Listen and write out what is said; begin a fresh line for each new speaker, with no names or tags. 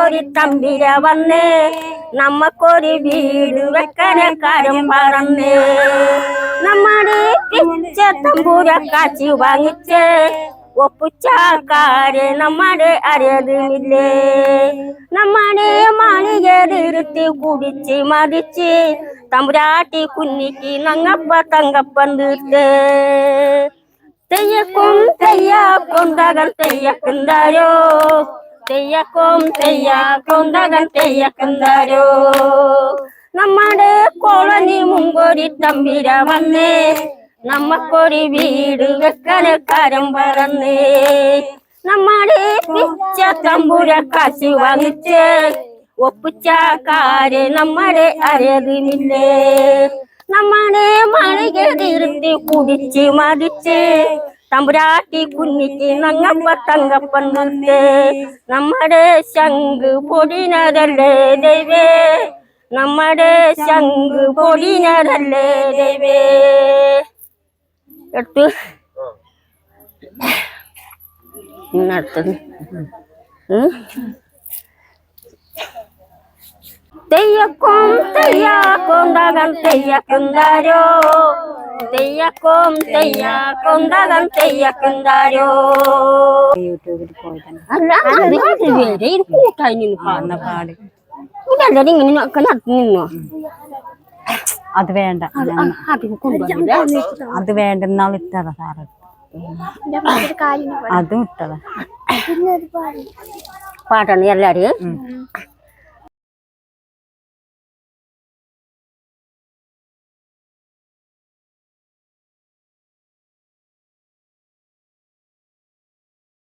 മുമ്പൊരു തമ്പിര വന്നേ നമ്മക്കൊരു വീട് വെക്കനക്കാരും പറന്നേ നമ്മുടെ പിച്ച തമ്പൂര കാച്ചി വാങ്ങിച്ച് ഒപ്പുച്ചാക്കാരെ നമ്മുടെ അറിയതുമില്ലേ നമ്മുടെ മാളികേറിരുത്തി കുടിച്ച് മതിച്ച് തമ്പുരാട്ടി കുഞ്ഞിക്ക് നങ്ങപ്പ തങ്കപ്പൻ തീർത്ത് തെയ്യക്കും തെയ്യാക്കൊണ്ടകൻ തെയ്യക്കുന്താരോ തെയ്യക്കും തെയ്യാക്കൊണ്ടകൻ തെയ്യക്കുന്താരോ നമ്മുടെ കോളനി മുമ്പൊരു തമ്പിര വന്നേ നമ്മക്കൊരു വീട് വെക്കനക്കാരം പറന്നേ നമ്മുടെ പിച്ച തമ്പുര കാശി വാങ്ങിച്ച് ഒപ്പിച്ചാക്കാരെ നമ്മുടെ അറിയതുമില്ലേ നമ്മുടെ മാളികേറിരുത്തി കുടിച്ച് മതിച്ച് തമ്പുരാട്ടി കുഞ്ഞിക്ക് നങ്ങപ്പ തങ്കപ്പൻ നിർത്തേ നമ്മുടെ ശംഖ് പൊടിനതല്ലേ ദൈവേ നമ്മുടെ ശംഖ് പൊടിനതല്ലേ ദൈവേ എടുത്തു അടുത്തത് തെയ്യക്കും തെയ്യാക്കൊണ്ടകൻ തെയ്യക്കുന്താരോ തെയ്യക്കും തെയ്യാക്കൊണ്ടകൻ തെയ്യക്കുന്താരോ
യൂട്യൂബിൽ പോയിട്ടുണ്ട്.
അല്ല ഇത് കൂട്ടായി നിന്ന് പാടുന്ന പാട് ഇതെല്ലാരും ഇങ്ങനെ ഒക്കെ നടത്തി നിന്നോ
അത് വേണ്ട, അത് വേണ്ടെന്നാൾ ഇട്ടതാ സാറ്, അതും ഇട്ടതാ
പാട്ടാണ് എല്ലാരും